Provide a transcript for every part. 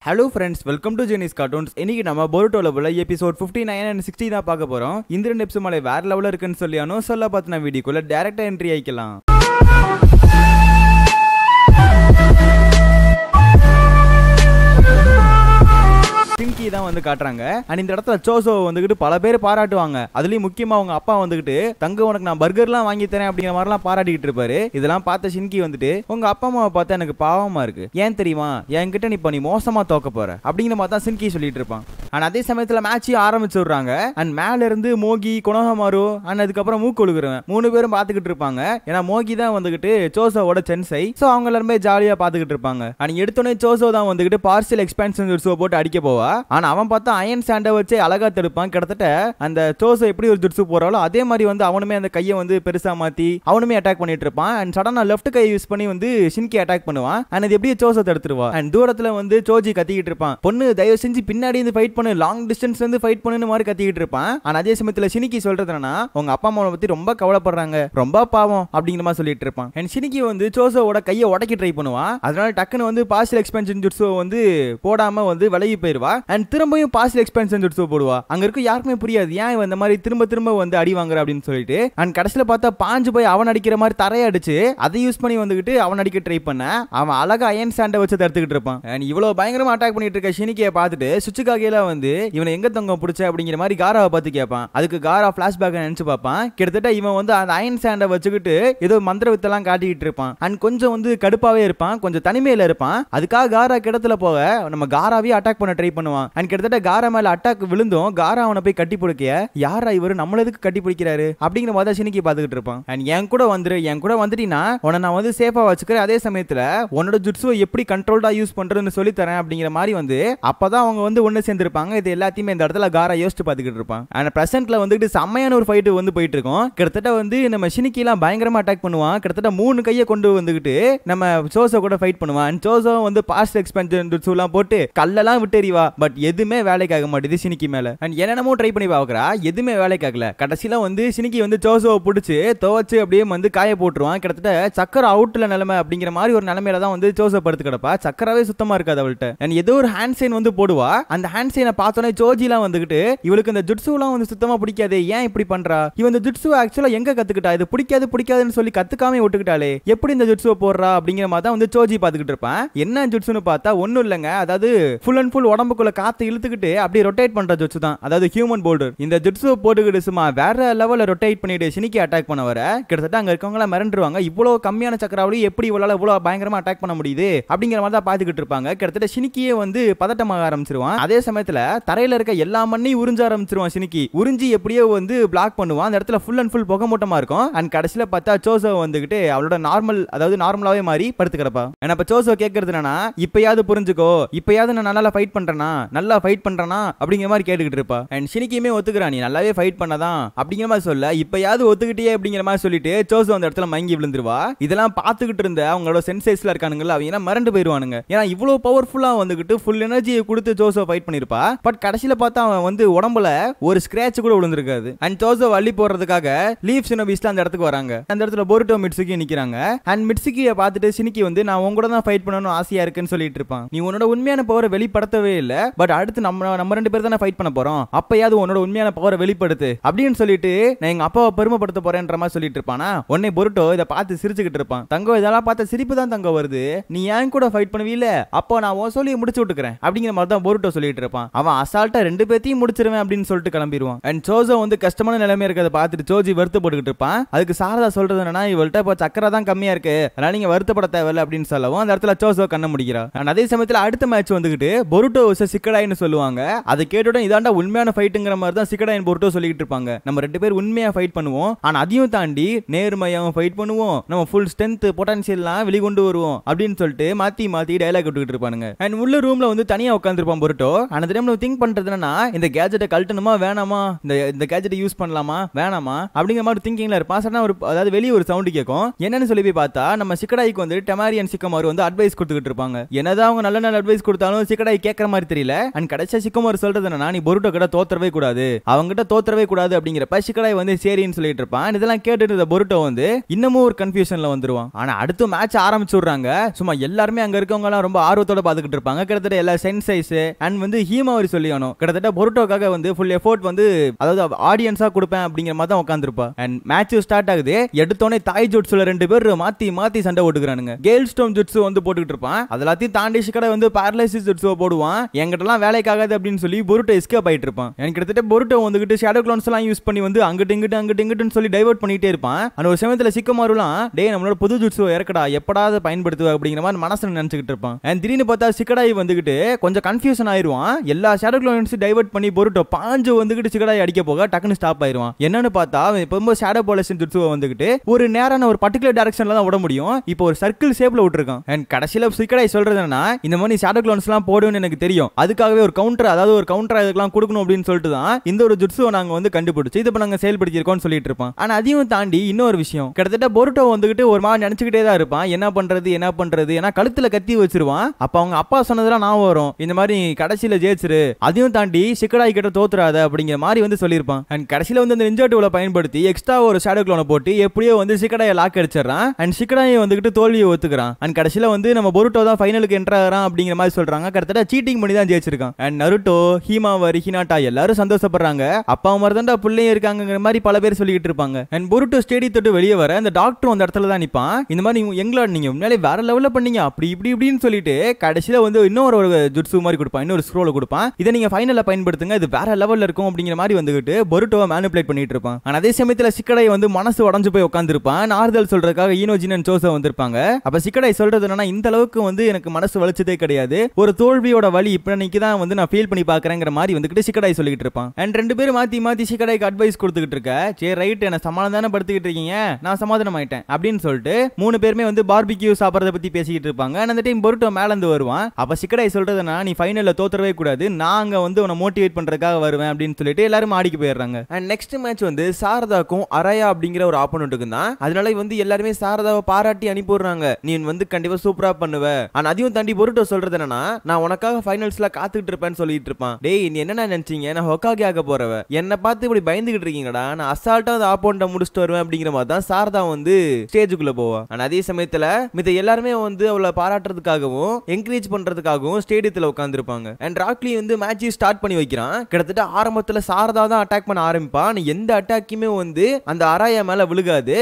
Hello friends, welcome to Jenny's Cartoons. இன்னைக்கு நம்ம போருட்டோல உள்ள எபிசோட் 59 and 60 தான் பார்க்க போறோம். இந்த ரெண்டு எபிசோட் மேல வேற லெவல்ல இருக்குன்னு சொல்லியானோ சொல்ல பார்த்தன வீடியோக்குள்ள டைரக்டா என்ட்ரி ஆயிக்கலாம். சின்கி தான் வந்து காட்டுறாங்க. அண்ட் இந்த இடத்துல சோசோ வந்துகிட்டு பல பேர் பாராட்டுவாங்க. அதுலயும் முக்கியமா அவங்க அப்பா வந்துகிட்டு தங்க உனக்கு நான் பர்கர்லாம் வாங்கி தரேன் அப்படிங்கிற மாதிரிலாம் பாராட்டிட்டு இருப்பாரு. இதெல்லாம் பார்த்த சின்கி வந்துட்டு உங்க அப்பா அம்மாவை பார்த்தா எனக்கு பாவமா இருக்கு, ஏன் தெரியுமா என்கிட்ட நீ மோசமா தோக்க போற அப்படிங்கிற மாதிரி தான் சின்கி சொல்லிட்டு இருப்பான். அண்ட் அதே சமயத்துல மேட்சையும் ஆரம்பிச்சு விடுறாங்க. அண்ட் மேல இருந்து மோகி கொனோஹமாரு அண்ட் அதுக்கப்புறம் மூக்கொழுகுறவன் 3 பேரும் பாத்துக்கிட்டு இருப்பாங்க. ஏன்னா மோகி தான் வந்துகிட்டு சோசோவோட சென்சை. சோ அவங்க எல்லாருமே ஜாலியா பாத்துக்கிட்டு இருப்பாங்க. அண்ட் எடுத்தோடனே சோசோ தான் வந்துகிட்டு பார்சியல் எக்ஸ்பான்ஷன் ஜுட்ஸுவை போட்டு அடிக்க போவா. ஆனா அவன் பார்த்தா அயன் சாண்டை வச்சு அழகா தடுப்பான். கிட்டத்தட்ட அந்த சோசோ எப்படி ஒரு ஜுட்ஸு போறாலோ அதே மாதிரி வந்து அவனுமே அந்த கையை வந்து பெருசா மாத்தி அவனுமே அட்டாக் பண்ணிட்டு இருப்பான். அண்ட் சடனா லெஃப்ட் கை யூஸ் பண்ணி வந்து ஷின்கி அட்டாக் பண்ணுவான். அண்ட் அது எப்படியே சோசோ தடுத்துருவா. அண்ட் தூரத்துல வந்து சோஜி கத்திக்கிட்டு இருப்பான், பொண்ணு தயவு செஞ்சு பின்னாடி இருந்து ஃபைட் பண்ணு, லாங் டிஸ்டன்ஸ் வந்து ஃபைட் பண்ணுன்னு மாதிரி கத்திக்கிட்டு இருப்பான். ஆனா அதே சமயத்துல ஷினிக்கி சொல்றது என்னன்னா உங்க அப்பா அம்மாவை பத்தி ரொம்ப கவலைப்படுறாங்க, ரொம்ப பாவம் அப்படிங்கிற மாதிரி சொல்லிட்டு இருப்பான். அண்ட் ஷினிக்கி வந்து சோசோவோட கையை உடைக்க ட்ரை பண்ணுவான். அதனால டக்குன்னு வந்து பார்சியல் எக்ஸ்பான்ஷன் ஜுட்ஸு வந்து போடாம வந்து விலகி போயிருவா. அண்ட் திரும்பியும் பார்சியல் எக்ஸ்பான்ஷன் ஜுட்ஸு போடுவா. அங்க இருக்க யாருக்குமே புரியாது ஏன் இவன் இந்த மாதிரி திரும்ப திரும்ப வந்து அடி வாங்குற அப்படின்னு சொல்லிட்டு. அண்ட் கடைசியில பார்த்தா பாஞ்சு போய் அவன் அடிக்கிற மாதிரி தரைய அடிச்சு அதை யூஸ் பண்ணி வந்துகிட்டு அவன் அடிக்க ட்ரை பண்ண அவன் அழகா அயன் சாண்டை வச்சு தடுத்துக்கிட்டு இருப்பான். அண்ட் இவ்வளவு பயங்கரமா அட்டாக் பண்ணிட்டு இருக்க ஷினிக்கியை பார்த்துட்டு சுச்சுகாகேல வந்து இவனை எங்க தொங்க பிடிச்ச அப்படிங்கிற மாதிரி காராவை பார்த்து கேட்பான். அதுக்கு காரா பிளாஷ்பேக் நினைச்சு பார்ப்பான். கிட்டத்தட்ட இவன் வந்து அந்த அயன் சாண்டை வச்சுக்கிட்டு ஏதோ மந்திர வித்தெல்லாம் காட்டிக்கிட்டு இருப்பான். அண்ட் கொஞ்சம் வந்து கடுப்பாவே இருப்பான், கொஞ்சம் தனிமையில இருப்பான். அதுக்காக காரா கிடத்துல போக நம்ம காராவே அட்டாக் பண்ண ட்ரை பண்ணுவான். அண்ட் கிட்டத்தட்ட காரா மேல அட்டாக் விழுந்தும் காரா அவனை போய் கட்டி பிடிக்க யாரா இவரு நம்மள எதுக்கு கட்டி பிடிக்கிறாரு அப்படிங்கிற மாதிரி ஷினிக்கி பார்த்துக்கிட்டு இருப்பான். அண்ட் என் கூட வந்துட்டீங்கன்னா உன்னை நான் வந்து சேஃபா வச்சுக்கிறேன், அதே சமயத்துல உன்னோட ஜுட்ஸுவை எப்படி கண்ட்ரோல்டா யூஸ் பண்றதுன்னு சொல்லி தரேன் அப்படிங்கிற மாதிரி வந்து அப்பதான் அவங்க வந்து ஒண்ணு சேர்ந்திருப்பாங்க. இது எல்லாத்தையுமே இந்த இடத்துல காரா யோசிச்சு பார்த்துக்கிட்டு இருப்பான். அண்ட் பிரசன்ட்ல வந்துட்டு செம்மையான ஒரு ஃபைட் வந்து போயிட்டு இருக்கும். கிட்டத்தட்ட வந்து நம்ம ஷினிக்கி எல்லாம் பயங்கரமா அட்டாக் பண்ணுவான். கிட்டத்தட்ட 3 கையை கொண்டு வந்துகிட்டு நம்ம சோசோ கூட ஃபைட் பண்ணுவான். சோசோ வந்து பார்சியல் எக்ஸ்பான்ஷன் ஜுட்ஸு எல்லாம் போட்டு கல்லெல்லாம் விட்டு எறிவா. பட் எதுவுமே வேலைக்காக மாட்டேது ஷினிக்கி மேல. அண்ட் என்னென்னமோ ட்ரை பண்ணி பாக்குறா, எதுவுமே வேலைக்காகல. கடைசியில வந்து ஷினிக்கி வந்து சோசோவை பிடிச்சு துவச்சு அப்படியே வந்து காய போட்டுருவான். கிட்டத்தட்ட சக்கர அவுட்ல நிலைமை அப்படிங்கிற மாதிரி ஒரு நிலைமையில தான் வந்து சோசோ படுத்து கிடப்பா. சக்கராவே சுத்தமா இருக்காது அவள்கிட்ட. அண்ட் ஏதோ ஒரு ஹேண்ட் சைன் வந்து போடுவா. அந்த ஹேண்ட் சைனை பார்த்தோன்னே சோஜிலாம் வந்துகிட்டு இவளுக்கு இந்த ஜுட்ஸுலாம் வந்து சுத்தமா பிடிக்காது, ஏன் இப்படி பண்றா, இவன் இந்த ஜுட்ஸு ஆக்சுவலா எங்க கத்துக்கிட்டா, இது பிடிக்காதுன்னு சொல்லி கத்துக்காம விட்டுக்கிட்டாலே எப்படி இந்த ஜுட்ஸுவை போடுறா அப்படிங்கிற மாதிரி தான் வந்து சோஜி பார்த்துக்கிட்டு இருப்பான். என்ன ஜுட்ஸுன்னு பார்த்தா ஒன்னும் இல்லைங்க, அதாவது ஃபுல் அண்ட் ஃபுல் உடம்புக்குள்ள காத்து இழுத்துக்கிட்டு அப்படியே ரொட்டேட் பண்ற ஜுட்ஸு தான், அதாவது ஹியூமன் போல்டர். இந்த ஜுட்ஸுவை போட்டுக்கிட்டு சும்மா வேற லெவல்ல ரொட்டேட் பண்ணிட்டு ஷினிக்கி அட்டாக் பண்ண வர கிட்டத்தட்ட அங்க இருக்கவங்க மிரண்டுருவாங்க. இவ்வளவு கம்மியான சக்கராவளி எப்படி இவ்வளவு பயங்கரமா அட்டாக் பண்ண முடியுது அப்படிங்கிற மாதிரி தான் பாத்துக்கிட்டு இருப்பாங்க. கிட்டத்தட்ட ஷினிக்கியே வந்து பதட்டமாக ஆரம்பிச்சிருவான். அதே சமயத்துல தரையில இருக்க எல்லா மண்ணையும் உறிஞ்ச ஆரம்பிச்சிருவான். ஷினிக்கி உறிஞ்சி எப்படியோ வந்து பிளாக் பண்ணுவான். அந்த இடத்துல ஃபுல் அண்ட் ஃபுல் புகை மூட்டமா இருக்கும். அண்ட் கடைசியில பார்த்தா சோசோ வந்துகிட்டு அவளோட நார்மலாவே மாறி படுத்து கிடப்பா. ஏன்னா இப்ப சோசோ கேட்கறது என்னன்னா இப்பயாவது புரிஞ்சுக்கோ, இப்பயாவது நான் நல்லா ஃபைட் பண்றேனா அப்படிங்கிற மாதிரி கேட்டுக்கிட்டு இருப்பா. அண்ட் ஷினிக்கியுமே ஒத்துக்கிறா, நீ நல்லாவே ஃபைட் பண்ணதான் அப்படிங்கிற மாதிரி சொல்ல இப்பயாவது ஒத்துக்கிட்டே அப்படிங்கிற மாதிரி சொல்லிட்டு சோசோ அந்த இடத்துல மயங்கி விழுந்துருவா. இதெல்லாம் பார்த்துக்கிட்டு இருந்த அவங்களோட சென்சேஸ்ல இருக்கானுங்களா அவங்க மறந்து போயிருவானுங்க. ஏன்னா இவ்வளவு பவர்ஃபுல்லா வந்துகிட்டு ஃபுல் எனர்ஜியை கொடுத்து சோசோ ஃபைட் பண்ணிருப்பா. பட் கடைசியில பார்த்தா அவன் வந்து உடம்புல ஒரு ஸ்கிராட்ச் கூட விழுந்திருக்காது. அண்ட் சோசோ அள்ளி போறதுக்காக லீவ் ஷினோபிஸ்ல அந்த இடத்துக்கு வராங்க. அந்த இடத்துல போருட்டோ மிட்சுகி நிக்கிறாங்க. அண்ட் மிட்சுகியை பார்த்துட்டு ஷினிக்கி வந்து நான் உங்க கூட தான் ஃபைட் பண்ணணும் ஆசையா இருக்குன்னு சொல்லிட்டு இருப்பான். நீ உன்னோட உண்மையான பவரை வெளிப்படுத்தவே இல்லை, பட் அடுத்து நம்ம 2 பேர் தானே ஃபைட் பண்ண போறோம், அப்பயாவது உன்னோட உண்மையான பவரை வெளிப்படுத்து அப்படின்னு சொல்லிட்டு நான் எங்க அப்பாவை பெருமைப்படுத்த போறேன்ற மாதிரி சொல்லிட்டு இருப்பானா. உடனே போருட்டோ இதை பார்த்து சிரிச்சுக்கிட்டு இருப்பான். தங்கோ இதெல்லாம் பார்த்த சிரிப்பு தான் தங்க வருது, நீ ஏன் கூட ஃபைட் பண்ணுவீல, அப்போ நான் உன் சொல்லி முடிச்சு விட்டுக்கிறேன் அப்படிங்கிற மாதிரி தான் போருட்டோ சொல்லிட்டு இருப்பான். அவன் அசால்ட்டா 2 பேத்தையும் முடிச்சிருவேன் அப்படின்னு சொல்லிட்டு கிளம்பிடுவான். அண்ட் சோசோ வந்து கஷ்டமான நிலைமை இருக்கிறத பார்த்துட்டு சோஜி வருத்தப்பட்டுக்கிட்டு இருப்பான். அதுக்கு சாரதா சொல்றது என்னன்னா இவள்கிட்ட இப்போ சக்கரை தான் கம்மியா இருக்கு, அதனால நீங்க வருத்தப்பட தேவையில்லை அப்படின்னு சொல்லவும் அந்த இடத்துல சோசோ கண்ண முடிக்கிறா. அதே சமயத்துல அடுத்த மேட்ச் வந்துகிட்டு போருட்டோ சிக்கடாயின்னு சொல்லுவாங்க. அதை கேட்டுடன் இதாண்டா உண்மையான ஃபைட்டுங்கிற மாதிரி தான் சிக்கடாயின் போருட்டோ சொல்லிட்டு இருப்பாங்க. நம்ம 2 பேர் உண்மையா ஃபைட் பண்ணுவோம், ஆனா அதையும் தாண்டி நேர்மையாவும் ஃபைட் பண்ணுவோம், நம்ம ஃபுல் ஸ்ட்ரென்த் பொட்டன்ஷியல்லாம் வெளிக்கொண்டு வருவோம் அப்படின்னு சொல்லிட்டு மாத்தி டயலாக் விட்டுக்கிட்டு இருப்பானுங்க. அண்ட் உள்ள ரூம்ல வந்து தனியா உட்காந்துருப்பான் போருட்டோ. அந்த டைம்ல திங்க் பண்றது என்னன்னா இந்த கேஜெட்டை கழட்டணுமா வேணாமா, இந்த கேஜெட்டை யூஸ் பண்ணலாமா வேணாமா அப்படிங்கிற மாதிரி திங்கிங்ல இருப்பான். அதாவது வெளியே ஒரு சவுண்ட் கேட்கும். என்னன்னு சொல்லி போய் பார்த்தா நம்ம சிக்கடாய்க்கு வந்து டெமாரியன் சிக்கமாரு வந்து அட்வைஸ் கொடுத்துக்கிட்டு இருப்பாங்க. என்னதான் அவங்க நல்ல அட்வைஸ் கொடுத்தாலும் சிக்கடாய் கேட்கற மாதிரி தெரியல. அண்ட் கடைசியா சிக்கமாரு சொல்றது என்னன்னா நீ பொருட்டோ கிட்ட தோத்தரவே கூடாது, அவங்க கிட்ட தோத்தரவே கூடாது அப்படிங்கிறப்ப சிக்கடாய் வந்து சரின்னு சொல்லிட்டு இருப்பான். இதெல்லாம் கேட்டுட்டு இந்த பொருட்டோ வந்து இன்னமும் ஒரு கன்ஃபியூஷன்ல வந்துருவான். ஆனா அடுத்து மேட்ச் ஆரம்பிச்சு விடுறாங்க. சும்மா எல்லாருமே அங்க இருக்கவங்க எல்லாம் ரொம்ப ஆர்வத்தோட பாத்துக்கிட்டு இருப்பாங்க. கிட்டத்தட்ட எல்லா சென்சைஸ் அண்ட் வந்து ஹீமாவரி சொல்லியானோ கிட்டத்தட்ட பொருட்டோக்காக வந்து ஃபுல் எஃபோர்ட் வந்து அதாவது ஆடியன்ஸா கொடுப்பேன் அப்படிங்கிற மாதிரி தான் உட்காந்துருப்பா. அண்ட் மேட்ச் ஸ்டார்ட் ஆகுது. எடுத்தோடனே தாய் ஜுட்சுல ரெண்டு பேர் மாத்தி மாத்தி சண்டை போட்டுக்கிறானுங்க. கேல் ஸ்டோம் ஜுட்சு வந்து போட்டுக்கிட்டு இருப்பான். அதெல்லாத்தையும் தாண்டி சிக்கடை வந்து பேரலைசிஸ் ஜுட்சுவை போடுவான். எங்கிட்டலாம் வேலைக்காகாது அப்படின்னு சொல்லி பொருட்டோ எஸ்கேப் ஆயிட்டு இருப்பான். எனக்கு கிட்டத்தட்ட பொருட்டோ வந்துகிட்டு ஷேடோ கிளோன்ஸ் எல்லாம் யூஸ் பண்ணி வந்து அங்கிட்டு இங்கிட்டு சொல்லி டைவர்ட் பண்ணிட்டே இருப்பான். அந்த ஒரு சமயத்துல சிக்கமாருலாம் டே நம்மளோட புது ஜுட்சுவை இறக்கடா எப்படாவது பயன்படுத்துவ அப்படிங்கிற மாதிரி மனசுல நினைச்சுக்கிட்டு இருப்பான். அண்ட் திடீர்னு பார்த்தா சிக்கடாய் வந்துகிட்டு கொஞ்சம் கன்ஃபியூஷன் ஆயிருவான். எல்லா ஷேடோ கிளோன்ஸ் டைவர்ட் பண்ணி பொருட்டோ பாஞ்சு வந்துகிட்டு சிக்கடாய் அடிக்க போக டக்குன்னு ஸ்டாப் ஆயிருவான். என்னன்னு பார்த்தா இப்போ ஷேடோ பாலிஷன் ஜுட்சுவை வந்துகிட்டு ஒரு நேரான ஒரு பர்டிகுலர் டைரக்ஷன்ல தான் விட முடியும். இப்போ ஒரு சர்க்கிள் ஷேப்ல விட்டுருக்கான். அண்ட் கடைசியில சிக்கடாய் சொல்றது என்னன்னா இந்த மாதிரி ஷேடோ கிளோன்ஸ் எல்லாம் போடுன்னு எனக்கு தெரியும், அதுக்காகவே ஒரு கவுண்டர் அதாவது ஒரு கவுண்டர் இதுக்கெல்லாம் கொடுக்கணும் அப்படின்னு சொல்லிட்டு தான் இந்த ஒரு ஜுட்சுவை நாங்க வந்து கண்டுபிடிச்சு இதை நாங்க செயல்படுத்தி இருக்கோம்னு சொல்லிட்டு இருப்பான். ஆனா அதையும் தாண்டி இன்னொரு விஷயம் கிட்டத்தட்ட பொருட்டோ வந்துகிட்டு ஒரு மாதிரி நினைச்சுக்கிட்டே தான் இருப்பான். என்ன பண்றது ஏன்னா கழுத்துல கத்தி வச்சிருவான். அப்ப அவங்க அப்பா சொன்னதெல்லாம் நான் வரும் இந்த மாதிரி கடைசியில ஜெயிச்சிரு, அதையும் தாண்டி சிக்கடாய் கிட்ட தோத்துறாத அப்படிங்கிற மாதிரி வந்து சொல்லியிருப்பான். அண்ட் கடைசியில வந்து இந்த நிஞ்சா டூலை பயன்படுத்தி எக்ஸ்ட்ரா ஒரு ஷேடோ கிளோனை போட்டு எப்படியோ வந்து சிக்கடாயை லாக் அடிச்சிடறான். அண்ட் சிக்கடாயை வந்துகிட்டு தோல்வியை ஒத்துக்கிறான். அண்ட் கடைசியில வந்து நம்ம பொருட்டோ தான் ஃபைனலுக்கு என்டர் ஆகிறான் அப்படிங்கிற மாதிரி சொல்றாங்க. கிட்டத்தட்ட சீட்டிங் பண்ணி தான் ஜெயிச்சிருக்கான். அண்ட் நருட்டோ, ஹீமாவரி, ஹினாட்டா எல்லாரும் சந்தோஷப்படுறாங்க. அப்பா மாதிரி தான் பிள்ளையும் இருக்காங்கிற மாதிரி பல பேர் சொல்லிட்டு இருப்பாங்க. அண்ட் பொருட்டோ ஸ்டேடியத்தோடு வெளியே வர அந்த டாக்டர் அந்த இடத்துல தான் நிப்பான். இந்த மாதிரி எங்களோட நீங்க முன்னாலே வேற லெவல்ல பண்ணீங்க அப்படி இப்படின்னு சொல்லிட்டு கடைசியில வந்து இன்னொரு ஜுட்சு மாதிரி கொடுப்பான், இன்னொரு ஸ்க்ரோல கொடுப்பான். இதை நீங்க ஃபைனல்ல பயன்படுத்துங்க, இது வேற லெவல்ல இருக்கும் அப்படிங்கிற மாதிரி வந்துகிட்டு பொருட்டோவை மேனிபுலேட் பண்ணிட்டு இருப்பான். ஆனா அதே சமயத்துல சிக்கடை வந்து மனசு உடஞ்சு போய் உட்காந்துருப்பான். ஆறுதல் சொல்றதுக்காக ஈனோஜின் அண்ட் சோசோ வந்திருப்பாங்க. அப்ப சிக்கடை சொல்றது என்னன்னா இந்த அளவுக்கு வந்து எனக்கு மனசு வலிச்சதே கிடையாது, ஒரு தோல்வியோட வலி இப்ப தான் வந்து நான் ஃபீல் பண்ணி பாக்குறேங்கிற மாதிரி வந்துகிட்டு சிக்கடை சொல்லிட்டு இருப்பான். அண்ட் ரெண்டு பேரும் மாத்தி மாத்தி சிக்கடைக்கு அட்வைஸ் கொடுத்துக்கிட்டு இருக்க. சரி ரைட் என்ன சமாதானம் படுத்திக்கிட்டு இருக்கீங்க, நான் சமாதானம் ஆயிட்டேன் அப்படின்னு சொல்லிட்டு மூணு பேருமே வந்து பார்பிக்யூ சாப்பிடறத பத்தி பேசிக்கிட்டு இருப்பாங்க. அந்த டைம் பொருட்டோ மேல இருந்து வருவான். அப்ப சிக்கடை சொல்றதுன்னா நீ ஃபைனல்ல தோத்துறவே கூடாது, நாங்க வந்து உன்னை மோட்டிவேட் பண்றதுக்காக வருவேன் அப்படின்னு சொல்லிட்டு எல்லாரும் ஆடிக்கு போயிடுறாங்க. அண்ட் நெக்ஸ்ட் மேட்ச் வந்து சாரதாக்கும் அரயா அப்படிங்கிற ஒரு ஆப்போனன்ட்டுக்கு தான். அதனால வந்து எல்லாருமே சாரதாவை பாராட்டி அனுப்பிடுறாங்க, நீ வந்து கண்டிப்பா சூப்பரா பண்ணுவ. ஆனா அதையும் தாண்டி பொருட்டோ சொல்றது என்னன்னா நான் உனக்காக ஃபைனல்ஸ்ல காத்துக்கிட்டு இருப்பேன்னு சொல்லிட்டு இருப்பான். டேய் நீ என்ன நினைச்சீங்க, நான் ஹொக்காகே ஆக போறவ, என்ன பார்த்து இப்படி பயந்துகிட்டு இருக்கீங்கடா, நான் அசால்ட்டா அந்த ஆப்போனன்ட்டை முடிச்சுட்டு வருவேன் அப்படிங்கிற மாதிரி தான் சாரதா வந்து ஸ்டேஜுக்குள்ள போவா. ஆனா அதே சமயத்துல மித்த எல்லாருமே வந்து அவளை பாராட்டுறதுக்காகவும் என்கரேஜ் பண்றதுக்காகவும் ஸ்டேடியத்துல உட்கார்ந்து இருப்பாங்க. அண்ட் ராக்லி வந்து மேட்ச் ஸ்டார்ட் பண்ணி வைக்கிறான். கிட்டத்தட்ட ஆரம்பத்துல சாரதா தான் அட்டாக் பண்ண ஆரம்பிப்பான். எந்த அட்டாக்குமே வந்து அந்த அராயா மேல விழுகாது.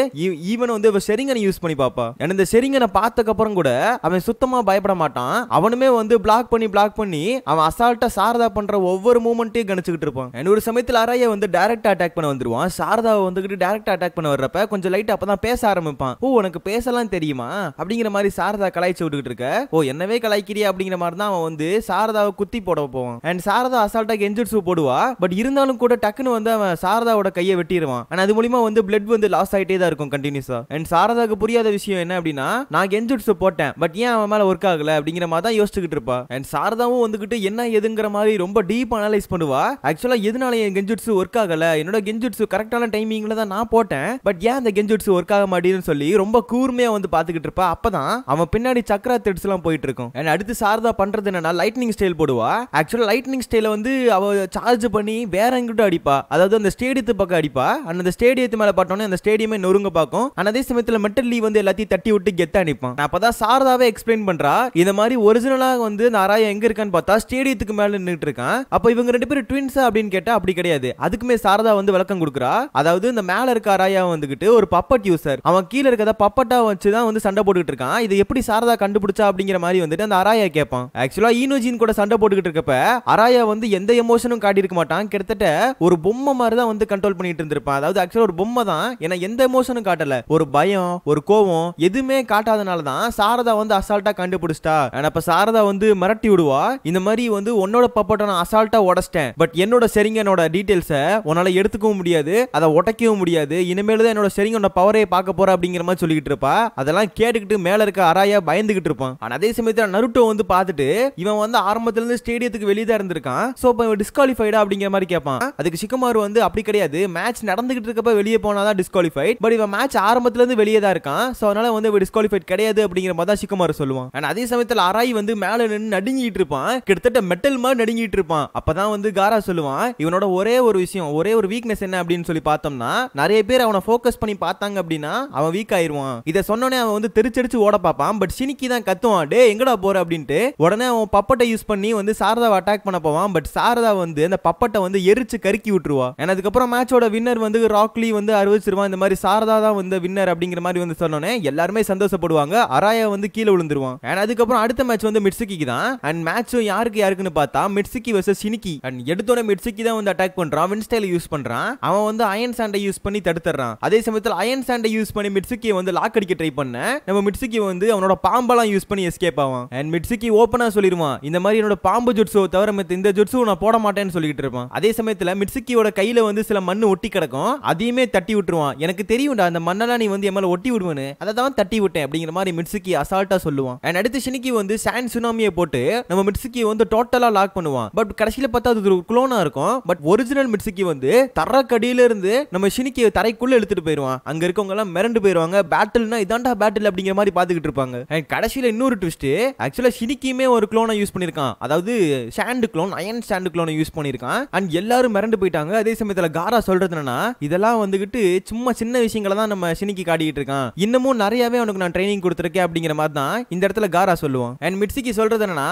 ஈவன் வந்து செரிங்கனை யூஸ் பண்ணி பாப்பா. இந்த செரிங்கனை பார்த்ததுக்கு அப்புறம் கூட அவன் சுத்தமா பயப்பட மாட்டான். அவனுமே வந்து பிளாக் பண்ணி அவன் அசால்ட்டா சாரதா பண்ற ஒவ்வொரு மூமெண்ட்டையும் கணிச்சுக்கிட்டு இருப்பான். ஒரு சமயத்துல அராயா வந்து டைரக்டா அட்டாக் பண்ண வந்துருவான். சாரதாவை வந்துகிட்டு டைரக்டா அட்டாக் பண்ண வர்றப்ப கொஞ்சம் லைட் அப்பதான் பேச ஆரம்பிப்பான். ஓ உனக்கு பேசலாம் தெரியுமா அப்படிங்கிற மாதிரி சாரதா கலாய்ச்சி விட்டுக்கிட்டு இருக்க. ஓ என்னவே கலாய்க்கிறியா அப்படிங்கிற மாதிரி தான் அவன் வந்து சாரதாவை குத்தி போட போவான். அண்ட் சாரதா அசால்ட்டா கெஞ்சுட்சு போடுவா. பட் இருந்தாலும் கூட டக்குன்னு வந்து அவன் சாரதாவோட கையை வெட்டிடுவான். ஆனா அது மூலமா வந்து பிளட் வந்து லாஸ் ஆயிட்டே தான் இருக்கும் கண்டினியூஸா. அண்ட் சாரதாக்கு புரியாத விஷயம் என்ன அப்படின்னா நான் கெஞ்சுட்சு போட்டேன் பட் ஏன் அவன் மேல ஒர்க் ஆகல அப்படிங்கிற மாதிரி தான் யோசிச்சுக்கிட்டு இருப்பா. அண்ட் சாரதாவும் வந்துகிட்டு என்ன எதுங்கிற மாதிரி ரொம்ப டீப் அனலைஸ் பண்ணுவா. ஆக்சுவலா எதனால என் கெஞ்சுட்சு ஒர்க் ஆகல, என்னோட கெஞ்சுட்சு கரெக்டான டைமிங்ல தான் நான் போட்டேன் பட் ஏன் அந்த கெஞ்சுட்சு ஒர்க் ஆக மாட்டேன்னு சொல்லி ரொம்ப கூர்மையா வந்து பாத்துக்கிட்டு இருப்பா. அப்பதான் அவன் பின்னாடி சக்கரா த்ரெட்ஸ் எல்லாம் போயிட்டு இருக்கும். அண்ட் அடுத்து சாரதா பண்றது என்னன்னா லைட்னிங் ஸ்டைல் போடுவா. ஆக்சுவலா லைட்னிங் ஸ்டைல வந்து அவ சார்ஜ் பண்ணி வேற எங்கிட்ட அடிப்பா, அதாவது அந்த ஸ்டேடியத்து பக்கம் அடிப்பா. அந்த ஸ்டேடியத்து மேல பார்த்தோன்னே அந்த ஸ்டேடியமே நொறுங்க பார்க்கும். அதே சமயத்துல மெட்டல் லீ வந்து எல்லாத்தையும் தட்டி விட்டு கெத்த அடிப்பான். அப்பதான் சாரதாவே எக்ஸ்பிளைன் பண்றா இந்த மாதிரி ஒரிஜினலா வந்து நாராயா எங்க இருக்கான்னு பார்த்தா ஸ்டேடியத்துக்கு மேல நின்னுட்டு இருக்கான். அப்ப இவங்க ரெண்டு பேரும் ட்வின்ஸா அப்படின்னு கேட்டா அப்படி கிடையாது. அதுக்குமே சாரதா வந்து விளக்கம் கொடுக்குறா. அதாவது இந்த மேல இருக்க அராயா வந்துகிட்டு ஒரு பப்பட் யூசர், அவன் கீழ இருக்கத பப்பட்டா வச்சுதான் வந்து சண்டை போட்டுக்கிட்டு இருக்கான். இது எப்படி சாரதா கண்டுபிடிச்சா அப்படிங்கிற மாதிரி வந்துட்டு அந்த அராயா கேட்பான். ஆக்சுவலா ஈனோஜின் கூட சண்டை போட்டுக்கிட்டு இருக்கப்ப அராயா வந்து எந்த எமோஷனும் காட்டி இருக்க மாட்டான். கிட்டத்தட்ட ஒரு பொம்மை மாதிரி தான் வந்து கண்ட்ரோல் பண்ணிட்டு இருந்திருப்பான். அதாவது ஆக்சுவலா ஒரு பொம்மை தான், ஏன்னா எந்த எமோஷனும் காட்டல, ஒரு பயம் ஒரு கோவம் எதுவுமே காட்டாதனால தான் சாரதா வந்து அசால்ட்டா கண்டுபிடிச்சிட்டா. அப்ப சாரதா வந்து மிரட்டி விடுவா. இந்த மாதிரி வந்து உன்னோட பப்பட்டை நான் அசால்ட்டா உடைச்சிட்டேன் பட் என்னோட செரிங்கனோட டீடைல்ஸை உன்னால எடுத்துக்கவும் முடியாது, அதை உடைக்கவும் முடியாது, இனிமேல் தான் என்னோட செரிங்கனோட பவரை பார்க்க போற அப்படிங்கிற மாதிரி சொல்லிக்கிட்டு இருப்பா. அதெல்லாம் கேட்டுக்கிட்டு மேல இருக்க அராயா பயந்துகிட்டு இருப்பான். ஆனா அதே சமயத்துல நருட்டோ வந்து பார்த்துட்டு இவன் வந்து ஆரம்பத்துல இருந்து ஸ்டேடியத்துக்கு வெளியே தான் இருந்திருக்கான், சோ இப்போ டிஸ்குவாலிஃபைடா அப்படிங்கிற மாதிரி கேட்பான். அதுக்கு சிக்கமாரு வந்து அப்படி கிடையாது, மேட்ச் நடந்துகிட்டு இருக்கப்ப வெளியே போனாதான் டிஸ்குவாலிஃபைட், பட் இவன் மேட்ச் ஆரம்பத்துல இருந்து வெளியே தான் இருக்கான், சோ அதனால வந்து டிஸ்குவாலிஃபைட் கிடையாது அப்படிங்கிற மாதிரி தான் சிக்கமாரு சொல்லுவான். அதே சமயத்துல அராய் வந்து மேல நின்று நடுங்கிட்டு இருப்பான். கிட்டத்தட்ட கிட்டத்தட்ட மெட்டல் மாதிரி நடுங்கிட்டு இருப்பான். அப்பதான் வந்து காரா சொல்லுவான், இவனோட ஒரே ஒரு விஷயம், ஒரே ஒரு வீக்னஸ் என்ன அப்படின்னு சொல்லி பார்த்தோம்னா, நிறைய பேர் அவனை ஃபோக்கஸ் பண்ணி பார்த்தாங்க அப்படின்னா அவன் வீக் ஆயிருவான். இதை சொன்னோடனே அவன் வந்து தெரிச்சடிச்சு ஓட பார்ப்பான். பட் ஷினிக்கி தான் கத்துவான், டே எங்கடா போற அப்படின்ட்டு. உடனே அவன் பப்பட்டை யூஸ் பண்ணி வந்து சாரதாவை அட்டாக் பண்ண போவான். பட் சாரதா வந்து அந்த பப்பட்டை வந்து எரிச்சு கருக்கி விட்டுருவா. ஏன்னா அதுக்கப்புறம் மேட்சோட வின்னர் வந்து ராக்லி வந்து அறிவிச்சிருவான், இந்த மாதிரி சாரதா தான் வந்து வின்னர் அப்படிங்கிற மாதிரி வந்து சொன்னோன்னே எல்லாருமே சந்தோஷப்படுவாங்க. அராயா வந்து கீழே விழுந்துருவான். ஏன்னா அதுக்கப்புறம் அடுத்த மேட்ச் வந்து மிட்சுகிக்கு தான். அண்ட் மேட்சும் யாருக்குன்னு பார்த்தா மிட்சுகி வெர்சஸ் ஷினிக்கி. அண்ட் எடுத்தோட மிட்சுகி தான் வந்து அட்டாக் பண்றான், வின்ஸ்டைல யூஸ் பண்றான். அவன் வந்து அயன் சாண்டை யூஸ் பண்ணி தடுத்துறான். அதே சமயத்தில் அயன் சாண்டை யூஸ் பண்ணி மிட்சுகியை வந்து லாக் அடிக்க ட்ரை பண்ண நம்ம மிட்சுகி வந்து அவனோட பாம்பெல்லாம் யூஸ் பண்ணி எஸ்கேப் ஆவான். அண்ட் மிட்சுகி ஓப்பனா சொல்லிடுவான், இந்த மாதிரி என்னோட பாம்பு ஜுட்ஸோ தவிர இந்த ஜுட்ஸோ நான் போட மாட்டேன்னு சொல்லிட்டு இருப்பான். அதே சமயத்தில் மிட்சுகியோட கையில வந்து சில மண்ணு ஒட்டி கிடக்கும், அதையுமே தட்டி விட்டுருவான். எனக்கு தெரியும்டா அந்த மண்ணெல்லாம் நீ வந்து எம்எல்ஏ ஒட்டி விடுவேன்னு, அதை தான் தட்டி விட்டேன் அப்படிங்கிற மாதிரி மிட்சுகி அசால்ட்டா சொல்லுவான். அண்ட் அடுத்து ஷினிக்கி வந்து சாண்ட் சுனாமியை போட்டு நம்ம மிட்சுகி வந்து டோட்டலா லாக் பண்ணுவான். பட் கடைசியில பார்த்தா அது ஒரு குளோனா இருக்கும். பட் ஒரிஜினல் மிட்சுகி வந்து தரக்கடியில இருந்து நம்ம ஷினிக்கியை தரைக்குள்ள எடுத்துட்டு போயிருவான். அங்க இருக்கவங்க எல்லாம் மிரண்டு போயிருவாங்க. பேட்டில்னா இதான்டா பேட்டில் அப்படிங்கிற மாதிரி பாத்துக்கிட்டு இருப்பாங்க. கடைசியில இன்னொரு ட்விஸ்ட், ஆக்சுவலா ஷினிக்கியுமே ஒரு க்ளோனை யூஸ் பண்ணிருக்கான். அதாவது சாண்ட் க்ளோன், அயன் சாண்ட் க்ளோனை யூஸ் பண்ணிருக்கான். அண்ட் எல்லாரும் மிரண்டு போயிட்டாங்க. அதே சமயத்துல காரா சொல்றது என்னன்னா, இதெல்லாம் வந்துகிட்டு சும்மா சின்ன விஷயங்களை தான் நம்ம ஷினிக்கி காட்டிட்டு இருக்கான், இன்னமும் நிறையவே அவனுக்கு நான் ட்ரைனிங் கொடுத்துருக்கேன் அப்படிங்கிற மாதிரி தான் இந்த இடத்துல காரா சொல்லுவான். அண்ட் மிட்சுகி சொல்றது என்னன்னா,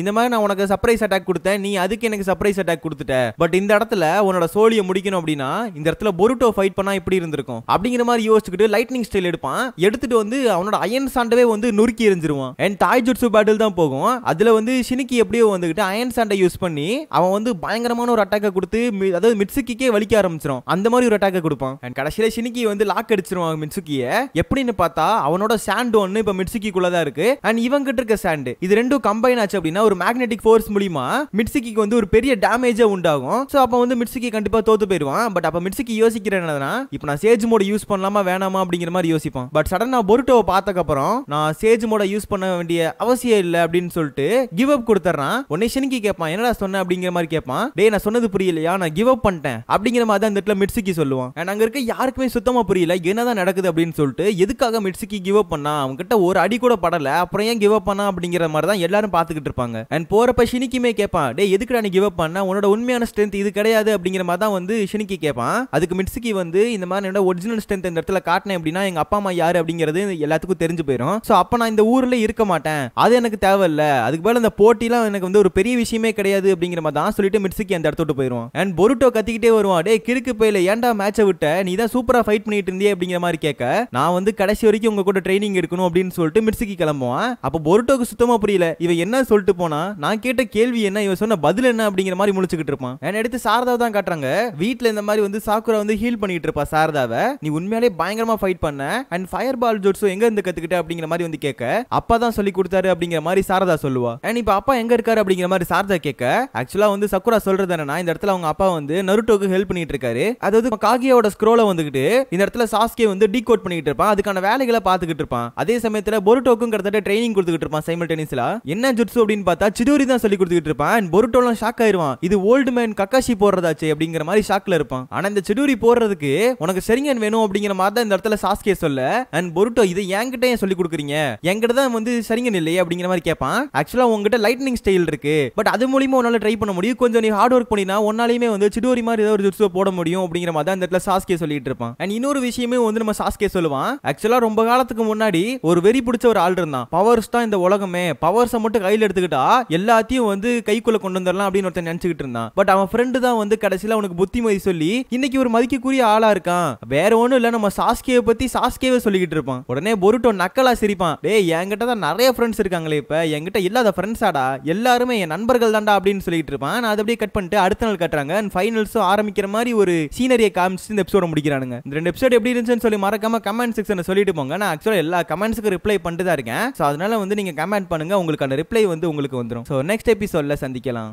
இந்த மாதிரி நான் உனக்கு சர்ப்ரைஸ் அட்டாக் கொடுத்தேன், நீ அதுக்கு எனக்கு சர்ப்ரைஸ் அட்டாக் கொடுத்துட்ட. பட் இந்த இடத்துல உன்னோட சோலியை முடிக்கணும் அப்படின்னா இந்த இடத்துல பொருட்டோ ஃபைட் பண்ணா இப்படி இருந்திருக்கும் அப்படிங்கிற மாதிரி யோசிச்சுக்கிட்டு லைட்னிங் ஸ்டைல் எடுப்பான். எடுத்துட்டு வந்து அவனோட அயன் சாண்டவே வந்து நுறுக்கி எரிஞ்சிருவான். அண்ட் தாய் ஜுட்சு பேட்டில் தான் போகும். அதுல வந்து ஷினிக்கி எப்படியோ வந்துகிட்டு அயன் சாண்டை யூஸ் பண்ணி அவன் வந்து பயங்கரமான ஒரு அட்டாக்கை கொடுத்து, அதாவது மிட்சுகிக்கே வலிக்க ஆரம்பிச்சிரும். அந்த மாதிரி ஒரு அட்டாக்கை கொடுப்பான். அண்ட் கடைசியில ஷினிக்கி வந்து லாக் அடிச்சிருவான் மிட்சுகியை. எப்படின்னு பார்த்தா அவனோட சாண்ட் ஒன்னு இப்ப மிட்சுகிக்குள்ள தான் இருக்கு. அண்ட் இவங்க கிட்ட இருக்க சாண்ட் இது ரெண்டும் கம்பைன் ஆச்சு அப்படின்னா ஒரு மேக்னெட்டிக் ஃபோர்ஸ் மூலமா மிட்சுகிக்கு வந்து ஒரு பெரிய டேமேஜ் உண்டாகும். சோ அப்ப வந்து மிட்சுகி கண்டிப்பா தோத்து போயிடுவான். பட் அப்ப மிட்சுகி யோசிக்கிற என்னன்னா, இப்போ நான் சேஜ் மோட யூஸ் பண்ணலாமா வேணாமா அப்படிங்கிற மாதிரி யோசிப்பான். பட் சடனா பொருட்டோவை பார்த்ததுக்கு அப்புறம் நான் சேஜ் மோட யூஸ் பண்ண வேண்டிய அவசியம் இல்ல அப்படின்னு சொல்லிட்டு கிவ் அப் கொடுத்துறான். உடனே ஷினிக்கி கேட்பான், என்னடா சொன்ன அப்படிங்கிற மாதிரி கேட்பான். டேய் நான் சொன்னது புரியலையா, நான் கிவ் அப் பண்ணிட்டேன் அப்படிங்கிற மாதிரி தான் இந்த இடத்துல மிட்சுகி சொல்லுவான். அங்க இருக்க யாருக்குமே சுத்தமா புரியல என்னதான் நடக்குது அப்படின்னு சொல்லிட்டு. எதுக்காக மிட்சுகி கிவ் அப் பண்ணா, அவங்க கிட்ட ஒரு அடி கூட படல, அப்புறம் ஏன் கிவ் அப் பண்ணா அப்படிங்கிற மாதிரி தான் எல்லாரும் பாத்துக்கிட்டு இருப்பாங்க. அண்ட் போறப்ப ஷினிக்கிமே கேட்பான், டேய் எதுக்குடா நீ கிவ் அப் பண்ண, உன்னோட உண்மையான ஸ்ட்ரென்த் இது கிடையாது அப்படிங்கிற மாதிரி தான் வந்து ஷினிக்கி கேட்பான். அதுக்கு மிட்சுகி வந்து இந்த மாதிரி என்னோட ஒரிஜினல் ஸ்ட்ரென்த் இந்த இடத்துல காட்டினேன் அப்படின்னா எங்க அப்பா அம்மா யாரு அப்படிங்கிறது எல்லாத்துக்கும் தெரிஞ்சு போயிடும். சோ அப்ப நான் இந்த ஊர்ல இருக்க மாட்டேன், அது எனக்கு தேவையில்ல, அதுக்கு மேல இந்த போட்டிலாம் எனக்கு வந்து ஒரு பெரிய விஷயமே கிடையாது அப்படிங்கிற மாதிரி தான் சொல்லிட்டு மிட்சுகி அந்த இடத்த விட்டு போயிடுவான். அண்ட் பொருட்டோ கத்திக்கிட்டே வருவான், டேய் கிறுக்கு பையில ஏன்டா மேட்சை விட்ட, நீ தான் சூப்பரா ஃபைட் பண்ணிட்டு இருந்தியே அப்படிங்கிற மாதிரி கேட்க, நான் வந்து கடைசி வரைக்கும் உங்க கூட ட்ரைனிங் எடுக்கணும் அப்படின்னு சொல்லிட்டு மிட்சுகி கிளம்புவான். அப்ப பொருட்டோக்கு சுத்தமா புரியல, இவன் என்ன சொல்லிட்டு போனா, நான் கேட்ட கேள்வி என்ன, இவன் சொன்ன பதில் என்ன அப்படிங்கிற மாதிரி முழிச்சுக்கிட்டு இருப்பான். எடுத்து சாரதா தான் காட்டுறாங்க. வீட்ல இந்த மாதிரி வந்து சாக்குரா வந்து ஹீல் பண்ணிட்டு இருப்பா சாரதாவை. நீ உண்மையாலே பயங்கரமா ஃபைட் பண்ண, அண்ட் ஃபயர் பால் ஜோட்ஸோ எங்க இருந்து கத்துக்கிட்ட அப்படிங்கிற மாதிரி வந்து கேட்க, அப்பா தான் சொல்லி கொடுத்தாரு அப்படிங்கிற மாதிரி சாரதா சொல்லுவா. அண்ட் இப்ப அப்பா எங்க இருக்காரு அப்படிங்கிற மாதிரி சாரதா கேட்க, ஆக்சுவலா வந்து சக்குரா சொல்றது என்னன்னா, இந்த இடத்துல அவங்க அப்பா வந்து நருட்டோக்கு ஹெல்ப் பண்ணிட்டு இருக்காரு. அதாவது காகியோட ஸ்க்ரோலை வந்துகிட்டு இந்த இடத்துல சாஸ்கே வந்து டீகோட் பண்ணிட்டு இருப்பான், அதுக்கான வேலைகளை பாத்துக்கிட்டு இருப்பான். அதே சமயத்துல பொருட்டோக்கும் கிட்டத்தட்ட ட்ரைனிங் கொடுத்துக்கிட்டு இருப்பான் சைமல்டேனியஸ்லா. என்ன ஜுட்ஸு அப்படின்னு பார்த்தா சிடோரி தான் சொல்லி கொடுத்துக்கிட்டு இருப்பான். அண்ட் பொருட்டோலாம் ஷாக் ஆயிருவான், இது ஓல்டு மேன் கக்காஷி போடுறதாச்சு அப்படிங்கிற மாதிரி ஷாக்ல இருப்பான். ஆனா இந்த சிடோரி போடுறதுக்கு உனக்கு சரிங்கன் வேணும் அப்படிங்கிற மாதிரி தான் இந்த இடத்துல சாஸ்கே சொல்ல, அண்ட் பொருட்டோ இதை என்கிட்ட ஏன் சொல்லி கொடுக்குறீங்க, என்கிட்ட தான் வந்து சரிங்கன் இல்லையே அப்படிங்கிற மாதிரி கேட்பான். ஆக்சுவலா உங்ககிட்ட லைட்னிங் ஸ்டைல் இருக்கு, பட் அது மூலியமா உன்னால ட்ரை பண்ண முடியும், கொஞ்சம் நீ ஹார்ட் ஒர்க் பண்ணினா உன்னாலையுமே வந்து சிடோரி மாதிரி ஏதாவது ஒரு ஜுட்ஸோ போட முடியும் அப்படிங்கிற மாதிரி தான் இந்த இடத்துல சாஸ்கே சொல்லிட்டு இருப்பான். அண்ட் இன்னொரு விஷயமே வந்து நம்ம சாஸ்கே சொல்லுவான், ஆக்சுவலா ரொம்ப காலத்துக்கு முன்னாடி ஒரு வெறி பிடிச்ச ஒரு ஆள் இருந்தான், பவர்ஸ் தான் இந்த உலகமே, பவர்ஸை மட்டும் கையில் எடுத்துக்கிட்டா எல்லாத்தையும் வந்து கைக்குள்ள கொண்டு வந்துடலாம் அப்படின்னு ஒருத்தன் நினைச்சுக்கிட்டு இருந்தான். பட் அவன் ஃப்ரெண்டு தான் வந்து கடைசியில அவனுக்கு புத்திமதி சொல்லி இன்னைக்கு ஒரு மதிக்கக்கூடிய ஆளா இருக்கான். வேற ஒண்ணும் இல்ல, நம்ம சாஸ்கேவை பத்தி சாஸ்கேவே சொல்லிக்கிட்டு இருப்பான். உடனே பொருட்டோ நக்கலா சிரிப்பான், டேய் என்கிட்ட தான் நிறைய ஃப்ரெண்ட்ஸ் இருக்காங்களே, இப்ப என்கிட்ட இல்லாத ஃப்ரெண்ட்ஸாடா, எல்லாருமே என் நண்பர்கள் தான்டா அப்படின்னு சொல்லிட்டு இருப்பான். நான் அதை அப்படியே கட் பண்ணிட்டு அடுத்த நாள் கட்டுறாங்க. ஃபைனல்ஸும் ஆரம்பிக்கிற மாதிரி ஒரு சீனரியை காமிச்சு இந்த எபிசோட முடிக்கிறானுங்க. இந்த 2 எபிசோட் எப்படி இருந்துச்சுன்னு சொல்லி மறக்காம கமெண்ட் செக்ஷன்ல சொல்லிட்டு போங்க. நான் ஆக்சுவலா எல்லா கமெண்ட்ஸ்க்கு ரிப்ளை பண்ணிட்டு தான் இருக்கேன். சோ அதனால வந்து நீங்க கமெண்ட் பண்ணுங்க, உங்களுக்கான ரிப்ளை வந்து உங்களுக்கு வந்துரும். சோ நெக்ஸ்ட் எபிசோட்ல சந்திக்கலாம்.